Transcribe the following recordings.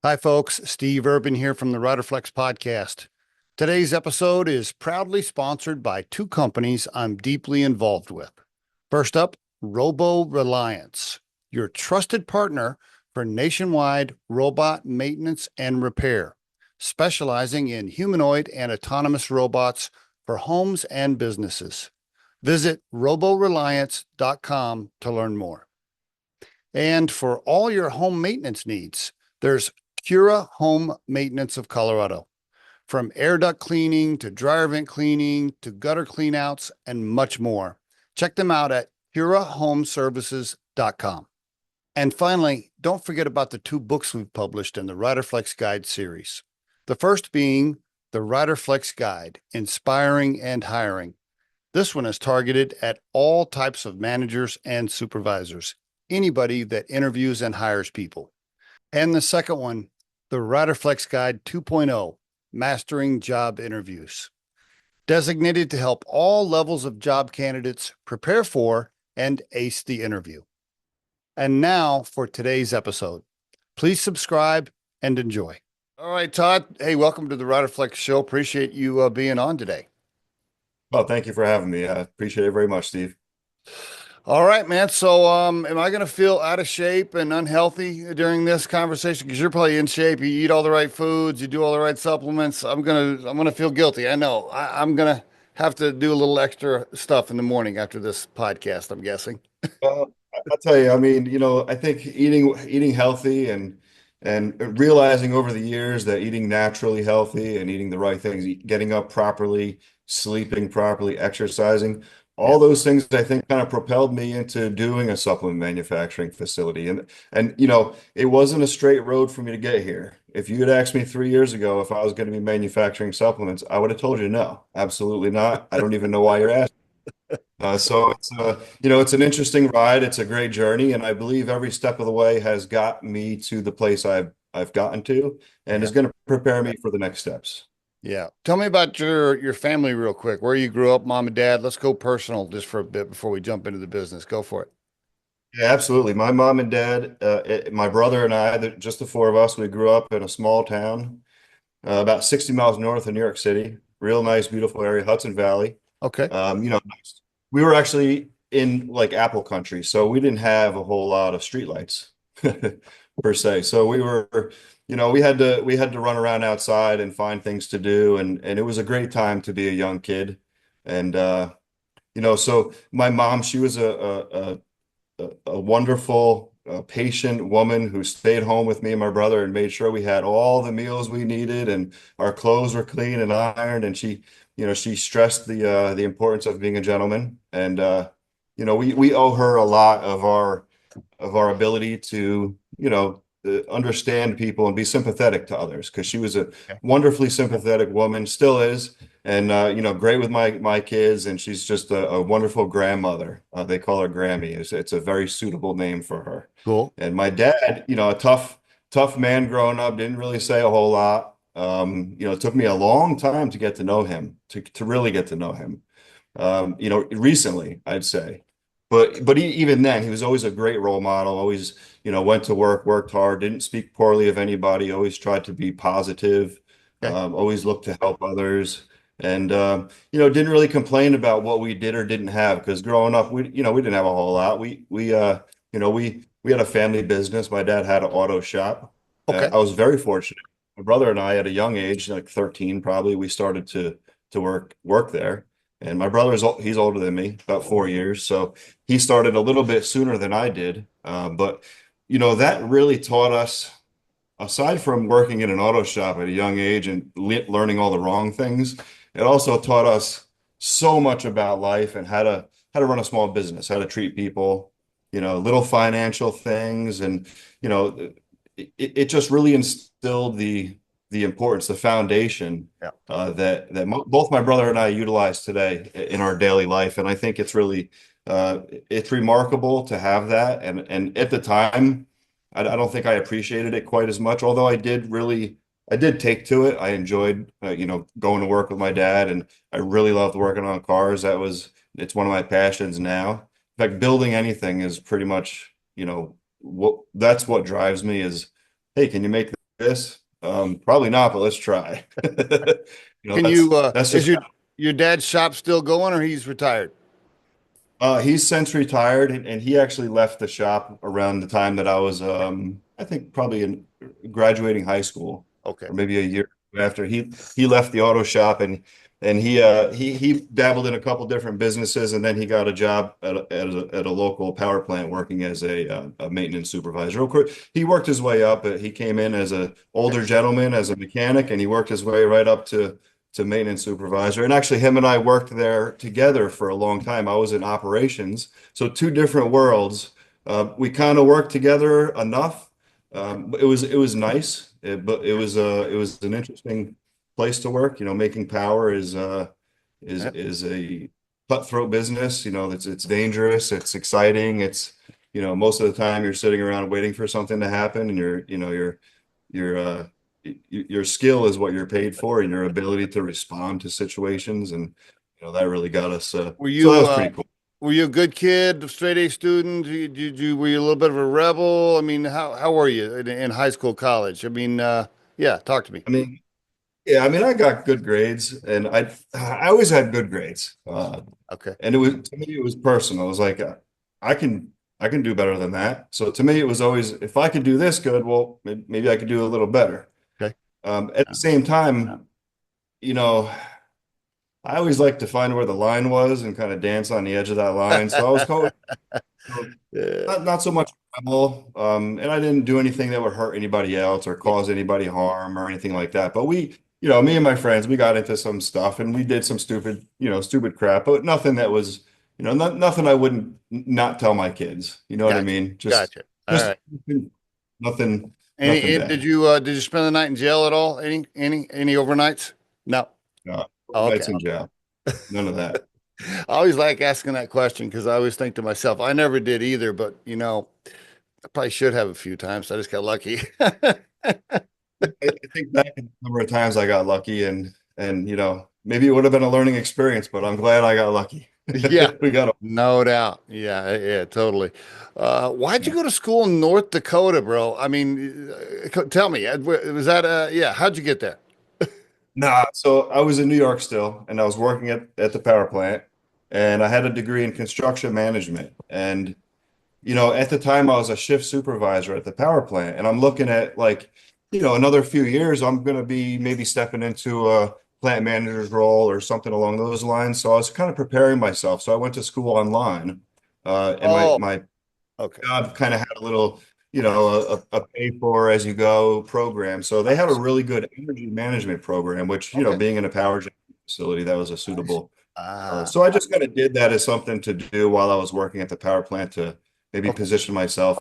Hi, folks. Steve Urban here from the Riderflex Podcast. Today's episode is proudly sponsored by two companies I'm deeply involved with. First up, Robo Reliance, your trusted partner for nationwide robot maintenance and repair, specializing in humanoid and autonomous robots for homes and businesses. Visit roboreliance.com to learn more. And for all your home maintenance needs, there's Cura Home Maintenance of Colorado. From air duct cleaning to dryer vent cleaning to gutter cleanouts and much more. Check them out at curahomeservices.com. And finally, don't forget about the two books we've published in the Riderflex Guide series. The first being the Riderflex Guide, Inspiring and Hiring. This one is targeted at all types of managers and supervisors, anybody that interviews and hires people. And the second one, the Riderflex Guide 2.0, Mastering Job Interviews, designated to help all levels of job candidates prepare for and ace the interview. And now for today's episode. Please subscribe and enjoy. All right, Todd. Hey, welcome to the Riderflex Show. Appreciate you being on today. Well, thank you for having me. I appreciate it very much, Steve. All right, man. So, am I going to feel out of shape and unhealthy during this conversation? Because you're probably in shape. You eat all the right foods. You do all the right supplements. I'm gonna feel guilty. I know. I'm gonna have to do a little extra stuff in the morning after this podcast, I'm guessing. I'll tell you, I think eating healthy and realizing over the years that eating naturally healthy and eating the right things, getting up properly, sleeping properly, exercising, Yeah. all those things I think kind of propelled me into doing a supplement manufacturing facility. And it wasn't a straight road for me to get here. If you had asked me 3 years ago if I was going to be manufacturing supplements, I would have told you no, absolutely not. I don't even know why you're asking. So it's an interesting ride. It's a great journey, and I believe every step of the way has got me to the place I've gotten to, and Yeah. is going to prepare me for the next steps. Yeah. Tell me about your family real quick. Where you grew up, mom and dad. Let's go personal just for a bit before we jump into the business. Go for it. Yeah, absolutely. My mom and dad, my brother and I, just the four of us, we grew up in a small town, about 60 miles north of New York City. Real nice, beautiful area, Hudson Valley. Okay. Um, you know, we were actually in like Apple country, so we didn't have a whole lot of streetlights per se. So we had to run around outside and find things to do, and it was a great time to be a young kid. And so my mom, she was a wonderful, patient woman who stayed home with me and my brother and made sure we had all the meals we needed and our clothes were clean and ironed. And she stressed the importance of being a gentleman. And we owe her a lot of our ability to understand people and be sympathetic to others, because she was a Okay. wonderfully sympathetic woman, still is, and great with my kids, and she's just a wonderful grandmother. They call her Grammy. It's a very suitable name for her. Cool. And my dad, a tough man growing up, didn't really say a whole lot. It took me a long time to get to know him, to really get to know him. Recently, I'd say. But even then, he was always a great role model. Always, went to work, worked hard, didn't speak poorly of anybody. Always tried to be positive. Okay. Always looked to help others, and didn't really complain about what we did or didn't have. Because growing up, we didn't have a whole lot. We had a family business. My dad had an auto shop. Okay. I was very fortunate. My brother and I, at a young age, like 13 probably, we started to work there. And my he's older than me, about 4 years. So he started a little bit sooner than I did. But that really taught us, aside from working in an auto shop at a young age and learning all the wrong things, it also taught us so much about life and how to run a small business, how to treat people, little financial things. And, it just really instilled the importance, the foundation, Yeah. that both my brother and I utilize today in our daily life. And I think it's remarkable to have that. And at the time, I don't think I appreciated it quite as much, although I did take to it. I enjoyed, going to work with my dad, and I really loved working on cars. It's one of my passions now. In fact, building anything is pretty much, that's what drives me is, hey, can you make this? Probably not, but let's try. Can you, That's is just your dad's shop still going or he's retired? he's since retired, and he actually left the shop around the time that I was I think probably in graduating high school, Okay. or maybe a year after. He left the auto shop, and he dabbled in a couple different businesses, and then he got a job at a local power plant working as a maintenance supervisor. Of course, he worked his way up. He came in as an older gentleman, as a mechanic, and he worked his way right up to maintenance supervisor. And actually, him and I worked there together for a long time. I was in operations, so two different worlds. We kind of worked together enough. It was nice, but it was an interesting place to work. Making power Yep. is a cutthroat business. It's dangerous. It's exciting. Most of the time you're sitting around waiting for something to happen, and your your skill is what you're paid for, and your ability to respond to situations, and that really got us. Were So that you, was pretty cool. were you a good kid, straight A student? Were you a little bit of a rebel? I mean, how were you in high school, college? I mean, yeah, talk to me. I mean, yeah, I mean, I got good grades, and I always had good grades. Okay. And to me, it was personal. It was like, I can I can do better than that. So to me, it was always, if I could do this good, well, maybe I could do a little better. Okay. At the same time, you know, I always like to find where the line was and kind of dance on the edge of that line. So I was always, Yeah. not so much rebel, and I didn't do anything that would hurt anybody else or cause anybody harm or anything like that. But me and my friends, we got into some stuff and we did some stupid crap, but nothing that was, nothing I wouldn't not tell my kids. You know what I Gotcha. mean? Gotcha. All Just right. nothing, nothing And bad. did you spend the night in jail at all? Any overnights? No. No, Oh, okay. nights in jail, none of that. I always like asking that question because I always think to myself, I never did either, but I probably should have a few times. I just got lucky. I think back in the number of times I got lucky, and maybe it would have been a learning experience, but I'm glad I got lucky. Yeah, We got a no doubt. Yeah, yeah, totally. Why'd you go to school in North Dakota, bro? I mean, tell me, was that yeah, how'd you get there? Nah, so I was in New York still, and I was working at the power plant, and I had a degree in construction management. And, at the time I was a shift supervisor at the power plant, and I'm looking at like, another few years, I'm going to be maybe stepping into a plant manager's role or something along those lines. So I was kind of preparing myself. So I went to school online, and Oh, my okay. job kind of had a little, a pay for as you go program. So they had a really good energy management program, which, Okay. being in a power gen facility, that was a Nice. suitable. Ah, So I just kind of did that as something to do while I was working at the power plant to maybe okay. position myself,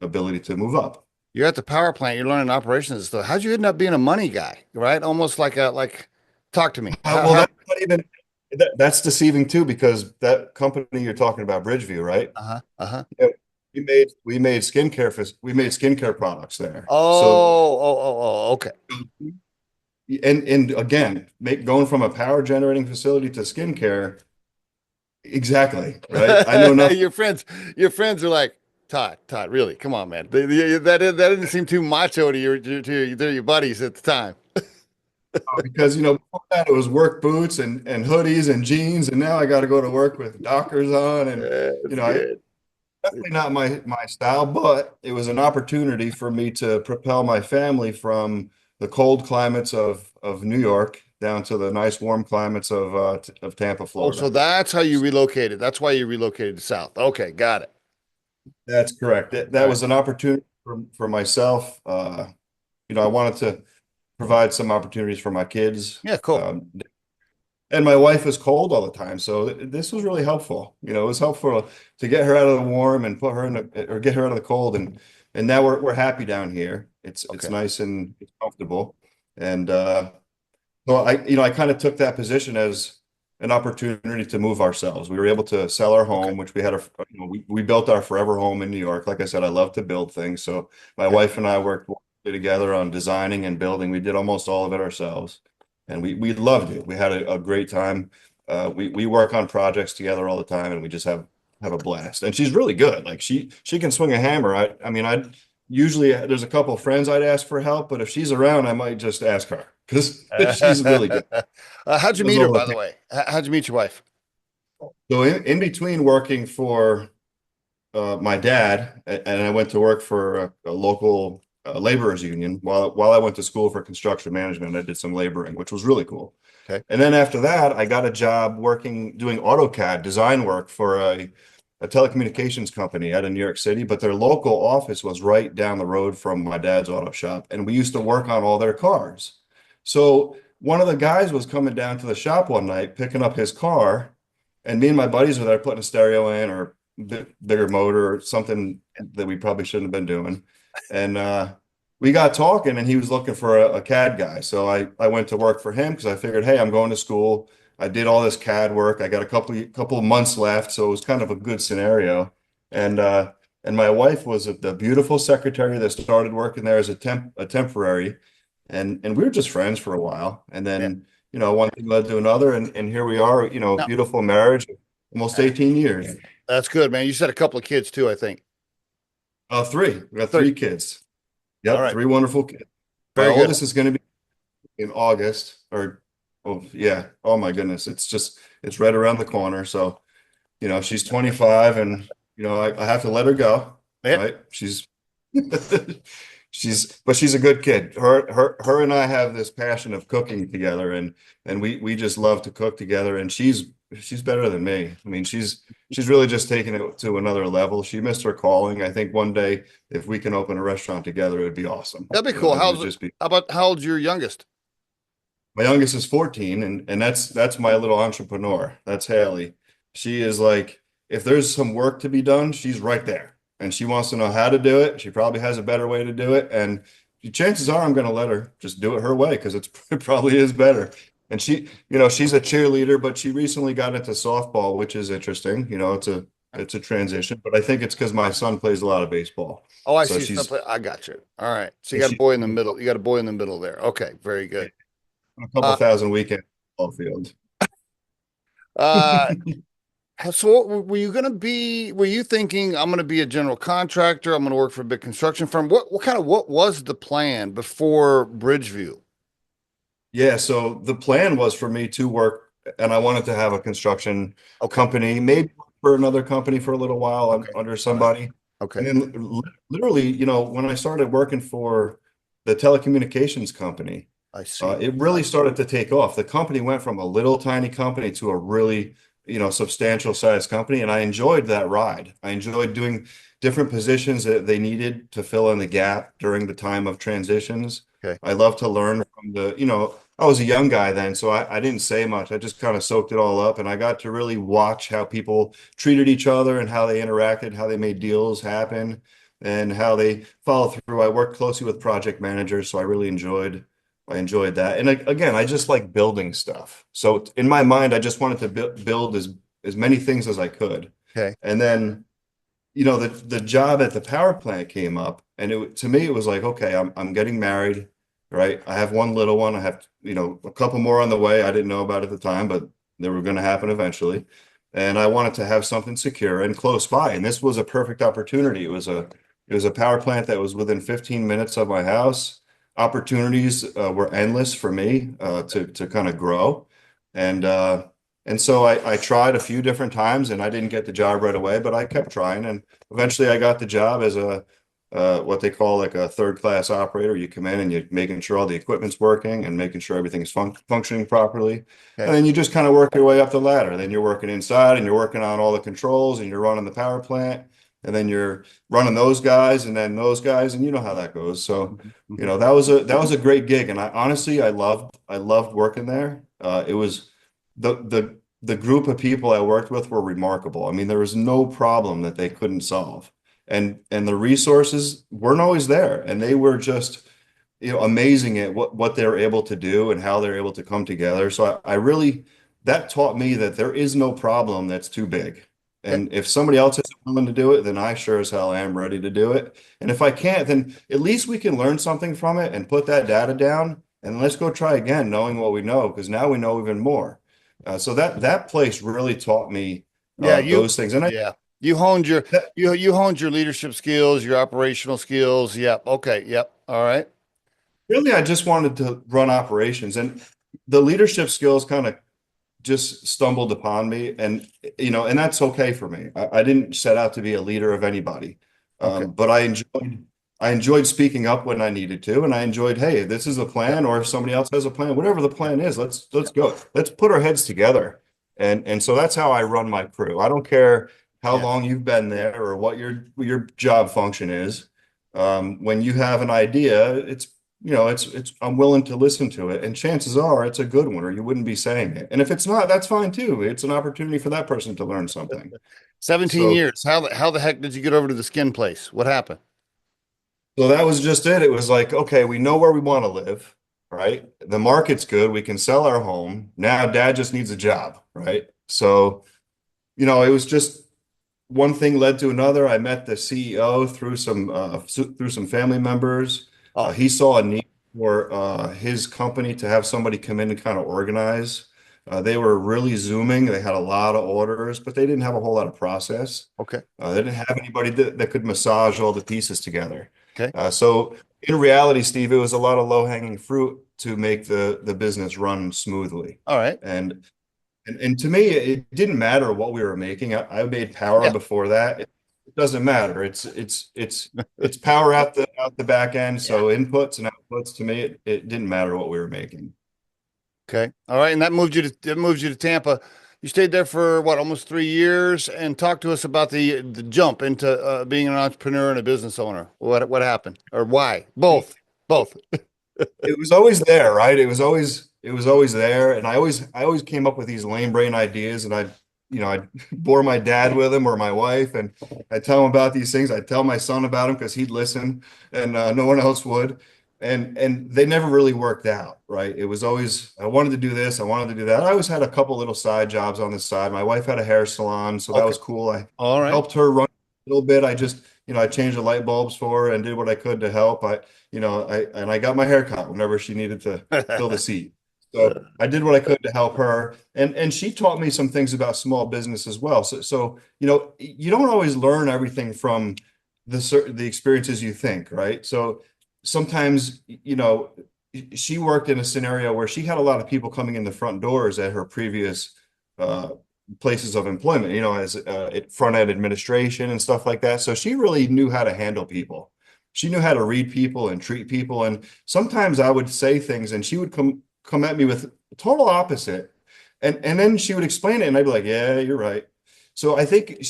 ability to move up. You're at the power plant, you're learning operations and stuff. How'd you end up being a money guy, right? Almost talk to me. Well, that's not even, that's deceiving too, because that company you're talking about, Bridgeview, right? Uh-huh. Uh-huh. Yeah, we made skincare products there. So Oh, okay. and again, going from a power generating facility to skincare, exactly, right? I know nothing Your friends are like, Todd, really? Come on, man. That didn't seem too macho to your buddies at the time. because before that it was work boots and hoodies and jeans, and now I got to go to work with Dockers on, and That's I good. definitely not my style, but it was an opportunity for me to propel my family from the cold climates of New York down to the nice warm climates of Tampa, Oh, so Florida. that's how you relocated. That's why you relocated to South. Okay, got it. That's correct. All That right. was an opportunity for myself. I wanted to provide some opportunities for my kids. Yeah, cool. And my wife is cold all the time, so this was really helpful. It was helpful to get her out of the warm and put her or get her out of the cold, and now we're happy down here. It's Okay. nice and it's comfortable, and so I kind of took that position as an opportunity to move ourselves. We were able to sell our Okay. home, which we built our forever home in New York. Like I said, I love to build things, so my Okay. wife and I worked together on designing and building. We did almost all of it ourselves, and we loved it. We had a great time. We work on projects together all the time, and we just have a blast. And she's really good. Like she can swing a hammer. I mean, usually there's a couple of friends I'd ask for help, but if she's around, I might just ask her because she's really good. How'd She you knows meet her, all by the the things. way? How'd you meet your wife? So in between working for my dad, and I went to work for a local laborers union while I went to school for construction management. I did some laboring, which was really cool. Okay. And then after that, I got a job doing AutoCAD design work for a telecommunications company out of New York City, but their local office was right down the road from my dad's auto shop, and we used to work on all their cars. So one of the guys was coming down to the shop one night, picking up his car, and me and my buddies were there putting a stereo in or bigger motor or something that we probably shouldn't have been doing. And we got talking, and he was looking for a CAD guy. So I went to work for him because I figured, hey, I'm going to school. I did all this CAD work. I got a couple of months left, so it was kind of a good scenario. And my wife was the beautiful secretary that started working there as a temporary, and we were just friends for a while. And Yeah. then one thing led to another, and here we are. No, Beautiful marriage, almost 18 years. that's good, man. You said a couple of kids too, I think. Three. We got Three. three kids. All Yep, right. three wonderful kids. My Very good. oldest is going to be in August, or oh yeah, oh my goodness, it's right around the corner. So she's 25, and I have to let her go, Yeah. right? She's she's a good kid. Her and I have this passion of cooking together, and we just love to cook together. And she's better than me. I mean, she's really just taken it to another level. She missed her calling. I think one day if we can open a restaurant together, it would be awesome. That'd be cool. It would just be. How old's your youngest? My youngest is 14, and that's my little entrepreneur. That's Haley. She is like, if there's some work to be done, she's right there. And she wants to know how to do it. She probably has a better way to do it. And chances are I'm going to let her just do it her way because it probably is better. And she's a cheerleader, but she recently got into softball, which is interesting. It's a transition, but I think it's because my son plays a lot of baseball. Oh, I So see she's something. I got you. All right. So you so got a she boy in the middle. You got a boy in the middle there. Okay. Very good. a couple Uh, thousand weekends on the field. uh, so what were you going to be? Were you thinking I'm going to be a general contractor? I'm going to work for a big construction firm. What was the plan before Bridgeview? Yeah, so the plan was for me to work, and I wanted to have a construction Okay. company, maybe for another company for a little while Okay. under somebody. And Okay. then literally, when I started working for the telecommunications company, I see. it really started to take off. The company went from a little tiny company to a really, substantial size company. And I enjoyed that ride. I enjoyed doing different positions that they needed to fill in the gap during the time of transitions. Okay. I love to learn from I was a young guy then, so I didn't say much. I just kind of soaked it all up, and I got to really watch how people treated each other and how they interacted, how they made deals happen, and how they follow through. I worked closely with project managers, so I enjoyed that. And again, I just like building stuff. So in my mind, I just wanted to build as many things as I could. Okay. And then, the job at the power plant came up, and to me, it was like, okay, I'm getting married, right? I have one little one. I have, a couple more on the way. I didn't know about at the time, but they were going to happen eventually. And I wanted to have something secure and close by. And this was a perfect opportunity. It was a power plant that was within 15 minutes of my house. Opportunities were endless for me to kind of grow, and so I tried a few different times, and I didn't get the job right away, but I kept trying, and eventually I got the job as a what they call like a third class operator. You come in and you're making sure all the equipment's working and making sure everything's functioning properly, and Okay. then you just kind of work your way up the ladder. Then you're working inside and you're working on all the controls and you're running the power plant. And then you're running those guys and then those guys, and you know how that goes. So, Mhm. that was a great gig, and I honestly I loved working there. It was the group of people I worked with were remarkable. I mean, there was no problem that they couldn't solve, and the resources weren't always there, and they were just amazing at what they were able to do and how they're able to come together. So I really that taught me that there is no problem that's too big. Okay. And if somebody else is willing to do it, then I sure as hell am ready to do it. And if I can't, then at least we can learn something from it and put that data down and let's go try again, knowing what we know, because now we know even more. So that place really taught me Yeah. those things. And Yeah. You honed your That- you honed your leadership skills, your operational skills. Yep. Okay. Yep. All right. Really, I just wanted to run operations, and the leadership skills kind of just stumbled upon me, and and that's okay for me. I didn't set out to be a leader of anybody, Okay. but I enjoyed speaking up when I needed to, and I enjoyed, hey, this is a Yep. plan, or if somebody else has a plan, whatever the plan is, let's Yep. go. Let's put our heads together, and so that's how I run my crew. I don't care how Yeah. long you've been there or what your job function is. When you have an idea, it's I'm willing to listen to it, and chances are it's a good one, or you wouldn't be saying it. And if it's not, that's fine too. It's an opportunity for that person to learn something. 17 So, years. How the heck did you get over to the skin place? What happened? so that was just it. It was like, okay, we know where we want to live, right? The market's good. We can sell our home. Now dad just needs a job, right? So, it was just one thing led to another. I met the CEO through some family members. Oh, He saw a need for his company to have somebody come in and kind of organize. They were really zooming. They had a lot of orders, but they didn't have a whole lot of process. okay. They didn't have anybody that could massage all the pieces together. Okay. So in reality, Steve, it was a lot of low-hanging fruit to make the business run smoothly. All right. And to me, it didn't matter what we were making. I made power Yeah. before that. It doesn't matter. It's power out the back end. Yeah. So inputs and outputs, to me, it didn't matter what we were making. Okay. All right. And that moves you to Tampa. You stayed there for what, almost 3 years, and talk to us about the jump into being an entrepreneur and a business owner. What happened or why? Both. Both. It was always there, right? It was always there, and I always came up with these lame brain ideas, and I'd bore my dad with them or my wife, and I'd tell him about these things. I'd tell my son about them because he'd listen, and no one else would, and they never really worked out, right? It was always, I wanted to do this, I wanted to do that. I always had a couple little side jobs on the side. My wife had a hair salon, so that Okay. was cool. I All right. helped her run a little bit. I just, I changed the light bulbs for her and did what I could to help. I got my hair cut whenever she needed to fill the seat. So I did what I could to help her, and she taught me some things about small business as well. So you don't always learn everything from the experiences you think, right? So sometimes she worked in a scenario where she had a lot of people coming in the front doors at her previous uh, places of employment, as front end administration and stuff like that. So she really knew how to handle people. She knew how to read people and treat people. And sometimes I would say things and she would come at me with total opposite. And then she would explain it and I'd be like, yeah, you're right. So I think,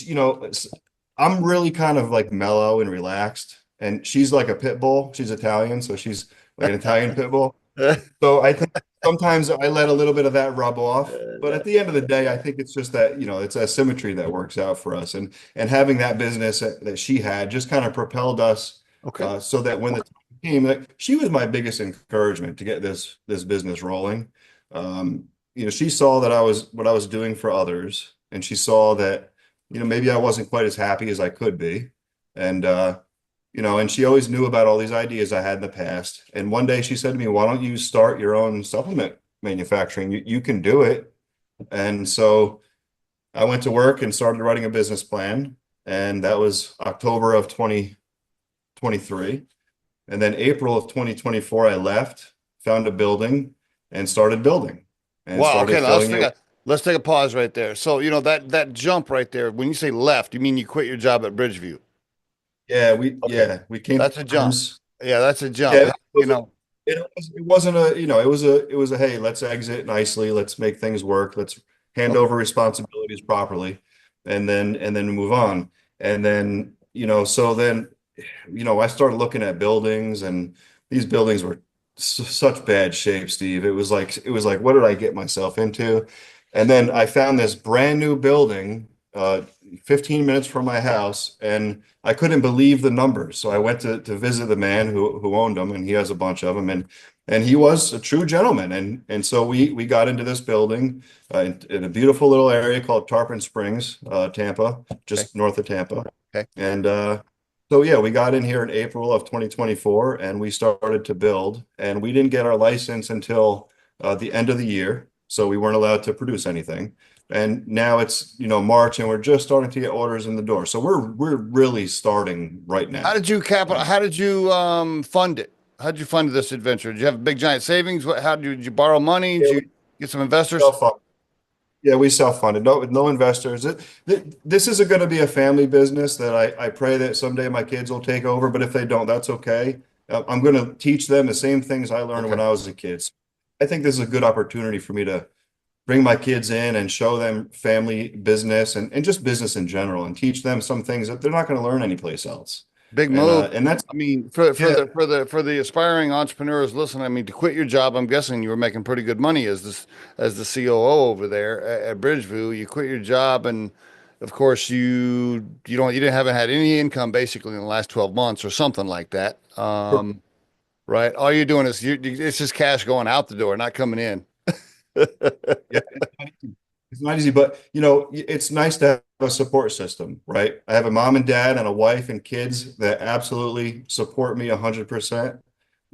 I'm really kind of like mellow and relaxed. And she's like a pit bull. She's Italian, so she's like an Italian pit bull. So I think sometimes I let a little bit of that rub off, but at the end of the day, I think it's just that, it's a symmetry that works out for us. And having that business that she had just kind of propelled us Okay. so that when the time came, like, she was my biggest encouragement to get this business rolling. She saw that what I was doing for others, and she saw that, maybe I wasn't quite as happy as I could be. And and she always knew about all these ideas I had in the past. And one day she said to me, why don't you start your own supplement manufacturing? You can do it. And so I went to work and started writing a business plan. And that was October of 2023. And then April of 2024, I left, found a building and started building and Wow. started Okay. Now let's filling take it. a pause right there. So, that jump right there, when you say left, you mean you quit your job at Bridgeview? Okay. We came to That's a jump. terms. Yeah, that's a jump. Yeah, it wasn't a hey, let's exit nicely, let's make things work, let's hand Okay. over responsibilities properly, and then move on. And then, so then, I started looking at buildings, and these buildings were such bad shape, Steve. It was like, what did I get myself into? And then I found this brand new building, 15 minutes from my house, and I couldn't believe the numbers. So I went to visit the man who owned them, and he has a bunch of them, and he was a true gentleman. And so we got into this building in a beautiful little area called Tarpon Springs, Tampa, Okay. just north of Tampa. Okay. And so yeah, we got in here in April of 2024, and we started to build, and we didn't get our license until the end of the year. So we weren't allowed to produce anything. and now it's, March, and we're just starting to get orders in the door. So we're really starting right How now. did you how did you fund it? How did you fund this adventure? Did you have a big giant savings? How did you borrow money? Did Yeah, you get some investors? self Yeah, we self-funded, no investors. This is going to be a family business that I pray that someday my kids will take over, but if they don't, that's okay. I'm going to teach them the same things I learned Okay. when I was a kid. So I think this is a good opportunity for me to bring my kids in and show them family business and just business in general, and teach them some things that they're not going to learn anyplace else. Big And move. that's, I mean, yeah, for the aspiring entrepreneurs listening, I mean, to quit your job, I'm guessing you were making pretty good money as the COO over there at Bridgeview. You quit your job, and of course you haven't had any income basically in the last 12 months or something like that. Right? All you're doing is it's just cash going out the door, not coming in. yeah, it's not easy, but it's nice to have a support system, right? I have a mom and dad and a wife and kids that absolutely support me 100%.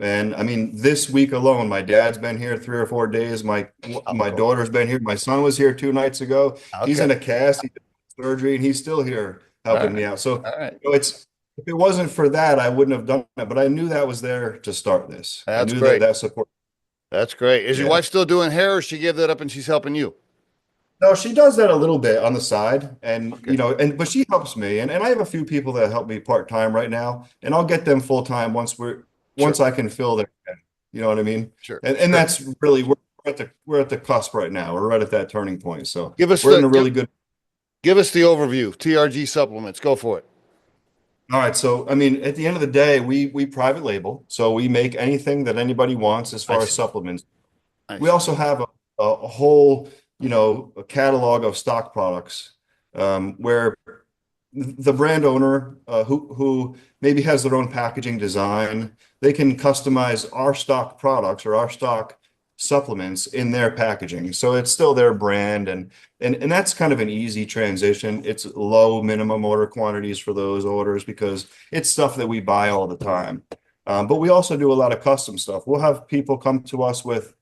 And I mean, this week alone, my dad's been here 3 or 4 days. Oh, My cool. daughter's been here. My son was here 2 nights ago. He's Okay. in a cast, he did surgery, and he's still here All helping me right. out. So, All right. it's if it wasn't for that, I wouldn't have done it. But I knew that was there to start this. I That's knew that great. that support. That's great. Is your Yeah. wife still doing hair, or she gave that up and she's helping you? No, she does that a little bit on the side, and Okay. but she helps me, and I have a few people that help me part-time right now, and I'll get them full-time Sure. once I can fill their head. You know what I mean? Sure. And Sure. that's really, we're at the cusp right now. We're right at that turning point. So Give us we're in the a give, really good. give us the overview. TRG Supplements. Go for it. All right. So I mean, at the end of the day, we private label, so we make anything that anybody wants as I far as see. supplements. I We see. also have a whole, a catalog of stock products, where the brand owner, who maybe has their own packaging design, they can customize our stock products or our stock supplements in their packaging. So it's still their brand, and that's kind of an easy transition. It's low minimum order quantities for those orders because it's stuff that we buy all the time. But we also do a lot of custom stuff. We'll have people come to us with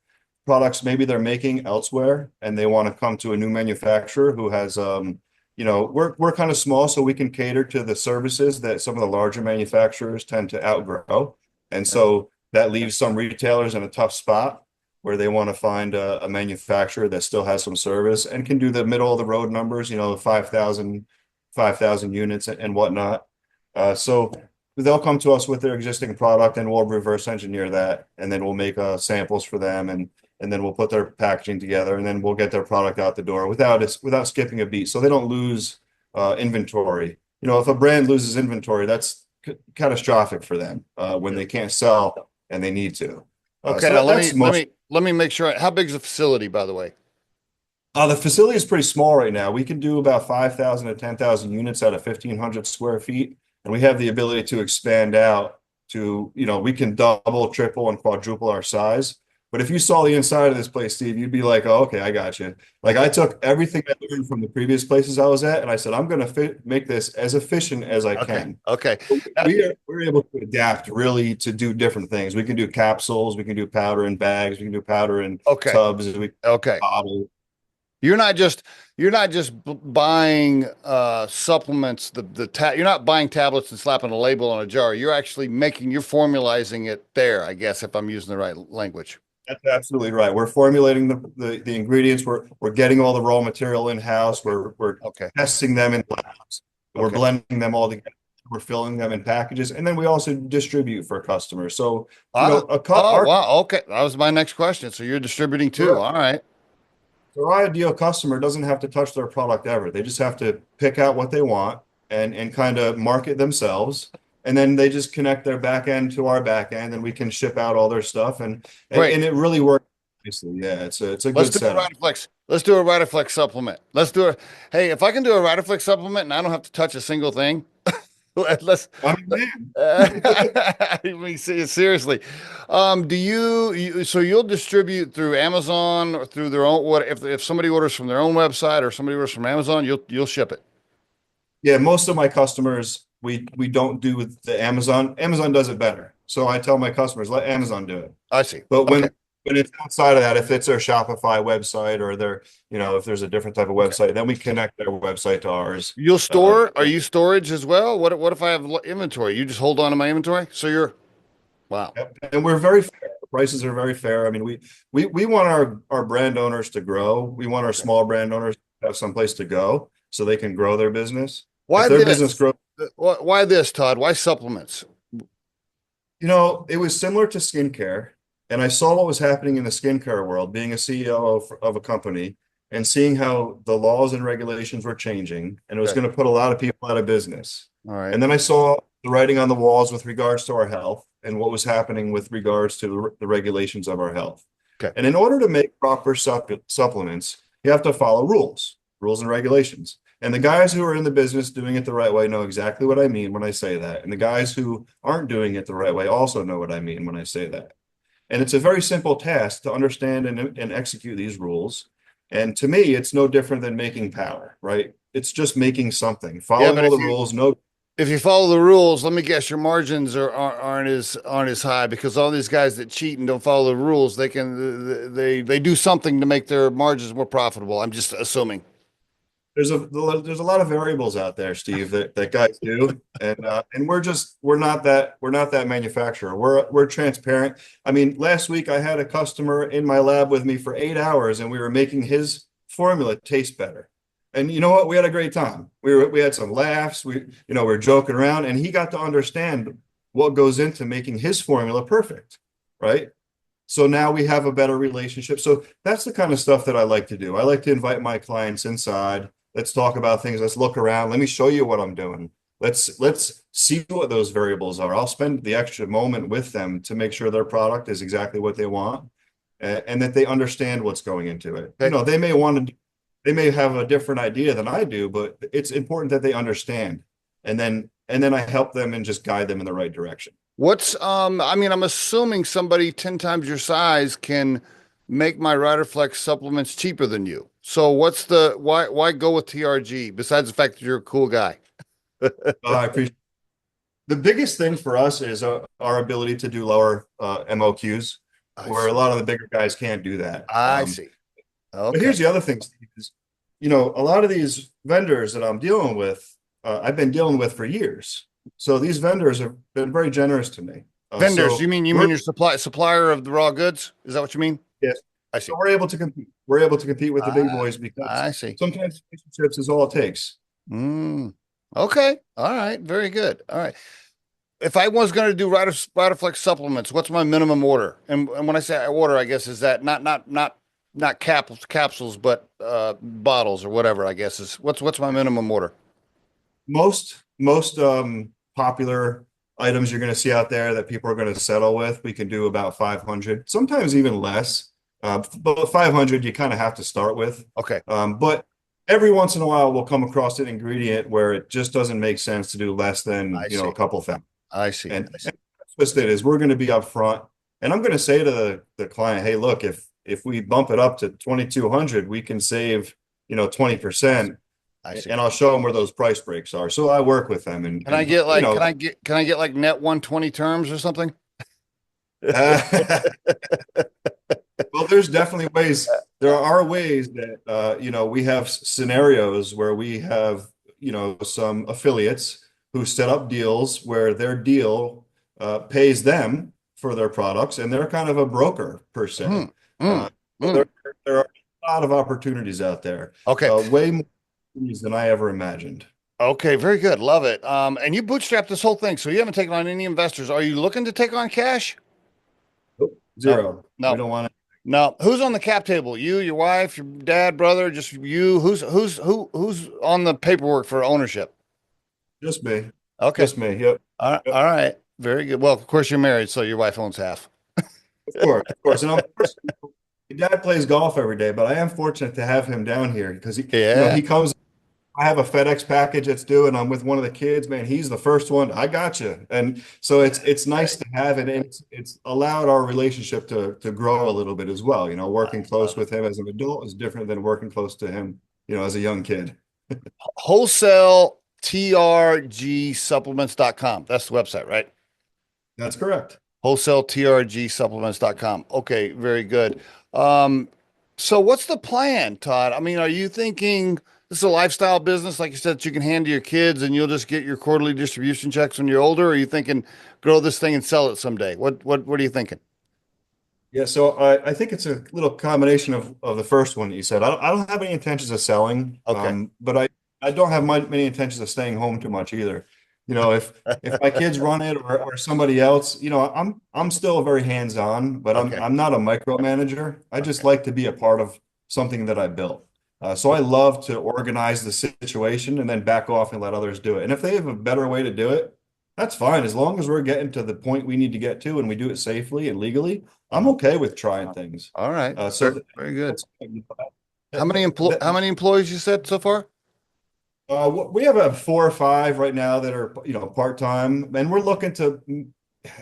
products maybe they're making elsewhere, and they want to come to a new manufacturer who has, we're kind of small, so we can cater to the services that some of the larger manufacturers tend to outgrow. And so that leaves some retailers in a tough spot where they want to find a manufacturer that still has some service and can do the middle of the road numbers, 5,000 units and whatnot. So they'll come to us with their existing product, and we'll reverse engineer that, and then we'll make samples for them, and then we'll put their packaging together, and then we'll get their product out the door without skipping a beat, so they don't lose inventory. If a brand loses inventory, that's catastrophic for them when they can't sell and they need to. Okay. So Now that's most. let me make sure. How big is the facility, by the way? The facility is pretty small right now. We can do about 5,000 to 10,000 units out of 1,500 square feet, and we have the ability to expand out to, we can double, triple, and quadruple our size. But if you saw the inside of this place, Steve, you'd be like, "Oh, okay, I got you." Like, I took everything I learned from the previous places I was at, and I said, "I'm going to make this as efficient as I Okay. can." Okay. Uh, We're able to adapt really to do different things. We can do capsules, we can do powder in bags, we can do powder in Okay. tubs, we can Okay. bottle. You're not just buying supplements, you're not buying tablets and slapping a label on a jar. You're formalizing it there, I guess, if I'm using the right language. That's absolutely right. We're formulating the ingredients. We're getting all the raw material in house. Okay. We're Okay. testing them in labs. We're Okay. blending them all together. We're filling them in packages, and then we also distribute for customers. So, Oh, our wow. Okay. That was my next question. So you're distributing too. All right. our ideal customer doesn't have to touch their product ever. They just have to pick out what they want and kind of market themselves. And then they just connect their back end to our back end, and we can ship out all their stuff. Great. And it really works nicely. Yeah, it's a Let's good do a setup. Riderflex. Let's do a Riderflex supplement. Let's do a, hey, if I can do a Riderflex supplement and I don't have to touch a single thing, let's, I mean, I mean, seriously. So you'll distribute through Amazon or through their own, if somebody orders from their own website or somebody orders from Amazon, you'll ship it. yeah, most of my customers, we don't do with the Amazon. Amazon does it better. So I tell my customers, let Amazon do it. I see. But when Okay. But it's outside of that, if it's their Shopify website or their, if there's a different type of Okay. website, then we connect their website to ours. You'll Uh, store? Are you storage as well? What if I have inventory? You just hold on to my inventory? So you're wow. Yep. And we're very fair. The prices are very fair. I mean, we want our brand owners to grow. We want our Okay. small brand owners to have someplace to go so they can grow their business. If Why their business this? grows, Why this, Todd? Why supplements? it was similar to skincare. And I saw what was happening in the skincare world, being a CEO of a company and seeing how the laws and regulations were changing, and it was Okay. going to put a lot of people out of business. All right. And then I saw the writing on the walls with regards to our health and what was happening with regards to the regulations of our health. Okay. And in order to make proper supplements, you have to follow rules and regulations. And the guys who are in the business doing it the right way know exactly what I mean when I say that. And the guys who aren't doing it the right way also know what I mean when I say that. And it's a very simple task to understand and execute these rules. And to me, it's no different than making power, right? It's just making something, Yeah, following but all the rules. No, if you follow the rules, let me guess, your margins aren't as high because all these guys that cheat and don't follow the rules, they do something to make their margins more profitable. I'm just assuming. there's a lot of variables out there, Steve, that guys do, and we're not that manufacturer. We're transparent. I mean, last week I had a customer in my lab with me for 8 hours, and we were making his formula taste better. And you know what? We had a great time. We had some laughs. We were joking around, and he got to understand what goes into making his formula perfect, right? So now we have a better relationship. So that's the kind of stuff that I like to do. I like to invite my clients inside. Let's talk about things. Let's look around. Let me show you what I'm doing. Let's see what those variables are. I'll spend the extra moment with them to make sure their product is exactly what they want, and that they understand what's going into it. Okay. They may have a different idea than I do, but it's important that they understand. And then I help them and just guide them in the right direction. I mean, I'm assuming somebody 10 times your size can make my Riderflex supplements cheaper than you. So why go with TRG besides the fact that you're a cool guy? I appreciate the biggest thing for us is our ability to do lower MOQs, I where a see. lot of the bigger guys can't do that. I see. But Okay. here's the other thing, Steve, is, a lot of these vendors that I'm dealing with, I've been dealing with for years. So these vendors have been very generous to me. Vendors, So you mean your supplier of the raw goods? Is that what you mean? yes, I so see. we're able to compete. We're able to compete with the big I, boys because I see. sometimes relationships is all it takes. Mm, okay. All right. Very good. All right. If I was going to do Riderflex supplements, what's my minimum order? And when I say order, I guess is that not capsules, but bottles or whatever. I guess is what's my minimum order? Most popular items you're going to see out there that people are going to settle with, we can do about 500, sometimes even less. But 500, you kind of have to start with. Okay. But every once in a while, we'll come across an ingredient where it just doesn't make sense to do less than, I see. a couple things. I see. And I see. that's what it is. We're going to be upfront, and I'm going to say to the client, hey, look, if we bump it up to 2,200, we can save 20%. I see. And I'll show them where those price breaks are. So I work with them, and, Can I and get you like know, can I get like net 120 terms or something? well, there's definitely ways. There are ways that we have scenarios where we have some affiliates who set up deals where their deal pays them for their products, and they're kind of a broker per se. Mm, mm, So mm. there are a lot of opportunities out there, Okay. way more opportunities than I ever imagined. Okay, very good. Love it. And you bootstrapped this whole thing, so you haven't taken on any investors. Are you looking to take on cash? Nope. No, Zero. We no, don't want no. Who's on the cap table? You, your wife, your dad, brother, just you? Who's on the paperwork for ownership? just me. Okay. Just me. Yep. All right. Yep. All right. Very good. Well, of course you're married, so your wife owns half. Of course, of course. And my dad plays golf every day, but I am fortunate to have him down here because Yeah. he comes. I have a FedEx package that's due, and I'm with one of the kids. Man, he's the first one. I got you, and so it's nice to have it. And it's allowed our relationship to grow a little bit as well. I Working close love it. with him as an adult is different than working close to him, as a young kid. Wholesale TRG supplements.com. That's the website, right? That's correct. Wholesale TRG Supplements.com. Okay, very good. Um, so what's the plan, Todd? I mean, are you thinking this is a lifestyle business, like you said, that you can hand to your kids and you'll just get your quarterly distribution checks when you're older? Or are you thinking grow this thing and sell it someday? What are you thinking? Yeah, so I think it's a little combination of the first one that you said. I don't have any intentions of selling, Okay. but I don't have many intentions of staying home too much either. You know, if my kids run it or somebody else, you know, I'm still very hands-on, but Okay. I'm not a micromanager. I just Okay. like to be a part of something that I built. So I love to organize the situation and then back off and let others do it. And if they have a better way to do it, that's fine. As long as we're getting to the point we need to get to and we do it safely and legally, I'm Uh-huh. okay with trying things. All right. So Very, very good. that's How many employees you said so far? we have a 4 or 5 right now that are, you know, part-time, and we're looking to,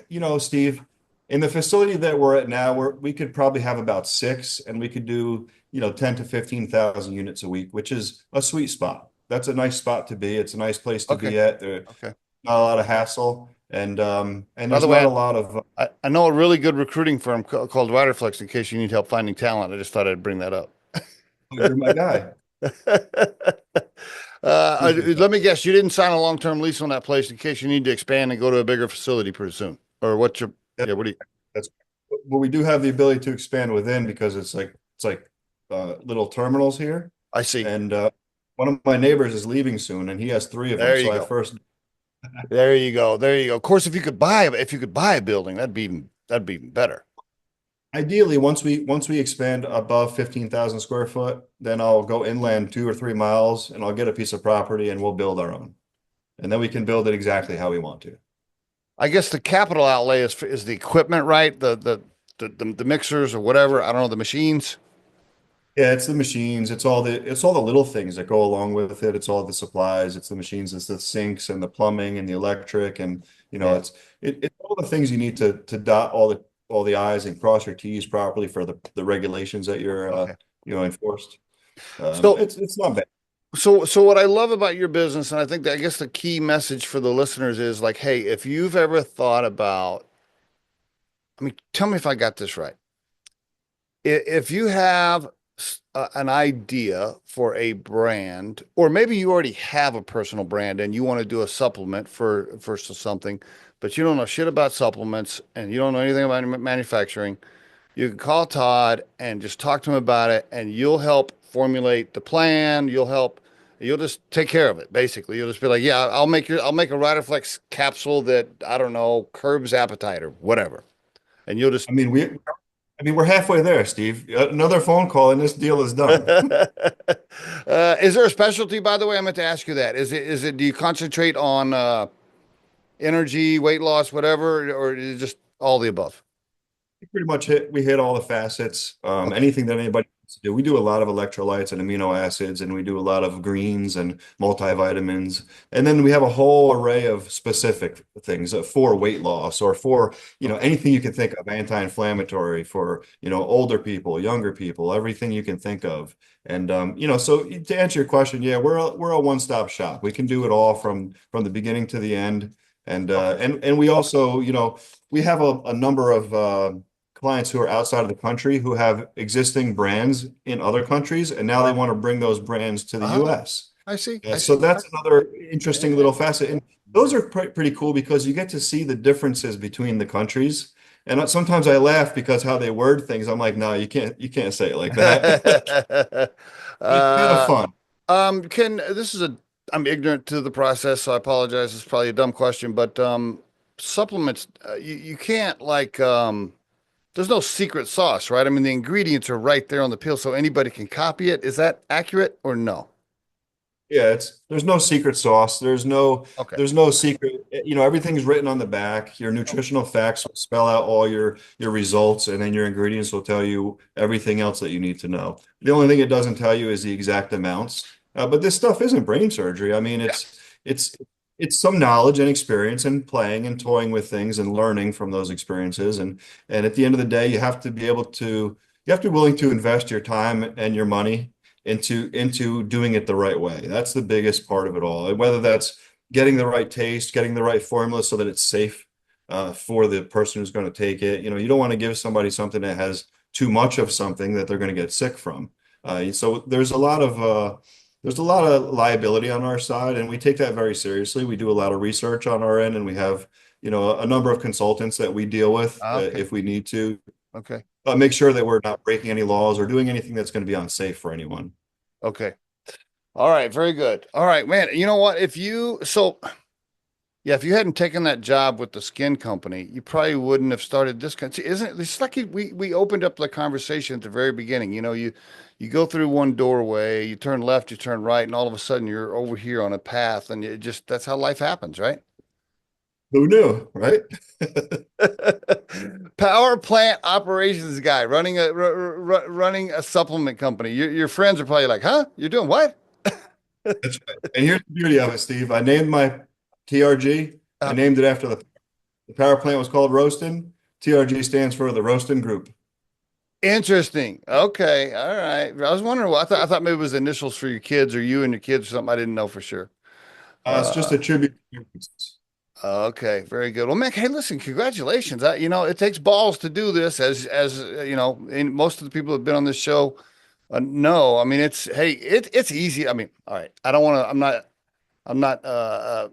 you know, Steve, in the facility that we're at now, we could probably have about 6, and we could do, you know, 10 to 15,000 units a week, which is a sweet spot. That's a nice spot to be. It's a nice place to Okay. be at. There's Okay. not a lot of hassle, and By there's the not way, a lot of I know a really good recruiting firm called Riderflex in case you need help finding talent. I just thought I'd bring that up. you're my guy. Appreciate that. Let me guess, you didn't sign a long-term lease on that place in case you need to expand and go to a bigger facility pretty soon. Or what's your, That- yeah, what do you, That's, but we do have the ability to expand within because it's like little terminals here. I see. And one of my neighbors is leaving soon, and he has 3 of them. There you So I go. first, There you go. There you go. Of course, if you could buy a building, that'd be even better. ideally, once we expand above 15,000 square foot, then I'll go inland 2 or 3 miles, and I'll get a piece of property, and we'll build our own, and then we can build it exactly how we want to. I guess the capital outlay is the equipment, right? The mixers or whatever. I don't know, the machines. Yeah, it's the machines. It's all the little things that go along with it. It's all the supplies. It's the machines. It's the sinks and the plumbing and the electric and you know Yeah. it's all the things you need to dot all the I's and cross your T's properly for the regulations that you're Okay. enforced. So It's not bad. So what I love about your business, and I think that I guess the key message for the listeners is like, hey, if you've ever thought about, I mean, tell me if I got this right. If you have an idea for a brand, or maybe you already have a personal brand and you want to do a supplement for something, but you don't know shit about supplements and you don't know anything about manufacturing, you can call Todd and just talk to him about it, and you'll help formulate the plan. You'll just take care of it. Basically, you'll just be like, yeah, I'll make a Riderflex capsule that I don't know curbs appetite or whatever, and you'll just. I mean we're halfway there, Steve. Another phone call and this deal is done. Is there a specialty, by the way? I meant to ask you that. Is it? Do you concentrate on energy, weight loss, whatever, or is it just all the above? We hit all the facets. Okay. Anything that anybody wants to do. We do a lot of electrolytes and amino acids, and we do a lot of greens and multivitamins. And then we have a whole array of specific things for weight loss or for, Okay. anything you can think of, anti-inflammatory for, older people, younger people, everything you can think of. And so to answer your question, yeah, we're a one-stop shop. We can do it all from the beginning to the end. And Okay. we also, we have a number of clients who are outside of the country who have existing brands in other countries, and now they Uh, want to bring those brands to the uh-huh. US. I see. Yeah, I so see. that's another interesting Yeah. little facet. And those are pretty cool because you get to see the differences between the countries. And sometimes I laugh because how they word things. I'm like, no, you can't say it like that. It's kind of uh, fun. can this is a I'm ignorant to the process, so I apologize. It's probably a dumb question, but supplements you can't like there's no secret sauce, right? I mean, the ingredients are right there on the pill, so anybody can copy it. Is that accurate or no? Yeah, there's no secret sauce. There's no Okay. there's no secret. Everything's written on the back. Your Okay. nutritional facts will spell out all your results, and then your ingredients will tell you everything else that you need to know. The only thing it doesn't tell you is the exact amounts. But this stuff isn't brain surgery. I mean, Yeah. it's some knowledge and experience and playing and toying with things and learning from those experiences. And at the end of the day, you have to be willing to invest your time and your money into doing it the right way. That's the biggest part of it all. Whether that's getting the right taste, getting the right formula so that it's safe, for the person who's going to take it. You don't want to give somebody something that has too much of something that they're going to get sick from. So there's a lot of liability on our side, and we take that very seriously. We do a lot of research on our end, and we have, a number of consultants that we deal with Okay. if we need to Okay. make sure that we're not breaking any laws or doing anything that's going to be unsafe for anyone. Okay. All right. Very good. All right, man. You know what? Yeah, if you hadn't taken that job with the skin company, you probably wouldn't have started this. Isn't it? It's like we opened up the conversation at the very beginning. You go through one doorway, you turn left, you turn right, and all of a sudden you're over here on a path, and that's how life happens, right? Who knew, right? Power plant operations guy running a supplement company. Your friends are probably like, "Huh? You're doing what?" That's right. And here's the beauty of it, Steve. I named my TRG. I Uh, named it after the power plant was called Roastin. TRG stands for the Roastin Group. Interesting. Okay. All right. I was wondering what I thought maybe it was initials for your kids or you and your kids or something. I didn't know for sure. It's just a tribute. Okay. Very good. Well, man, hey, listen, congratulations. It takes balls to do this as and most of the people who have been on this show know. I mean, it's easy. I mean, all right. I don't want to, I'm not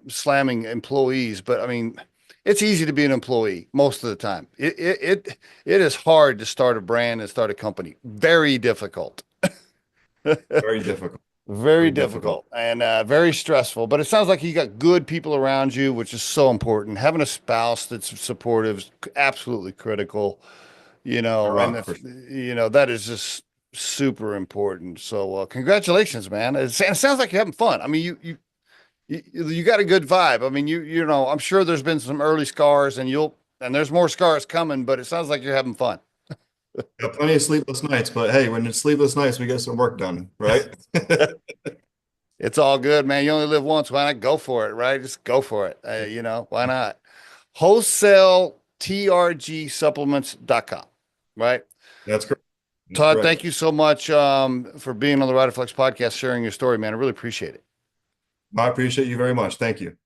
slamming employees, but I mean, it's easy to be an employee most of the time. It is hard to start a brand and start a company. Very difficult. Very difficult. Very Very difficult. difficult and very stressful. But it sounds like you got good people around you, which is so important. Having a spouse that's supportive is absolutely critical. A And rock if, for that is just super important. So congratulations, man. It sounds like you're having fun. I mean, you got a good vibe. I mean, I'm sure there's been some early scars and there's more scars coming, but it sounds like you're having fun. got plenty of sleepless nights, but hey, when it's sleepless nights, we get some work done, right? It's all good, man. You only live once. Why not go for it, right? Just go for it. Why not? Wholesale TRG supplements.com, right? That's correct. That's Todd, correct. thank you so much for being on the Riderflex podcast, sharing your story, man. I really appreciate it. I appreciate you very much. Thank you.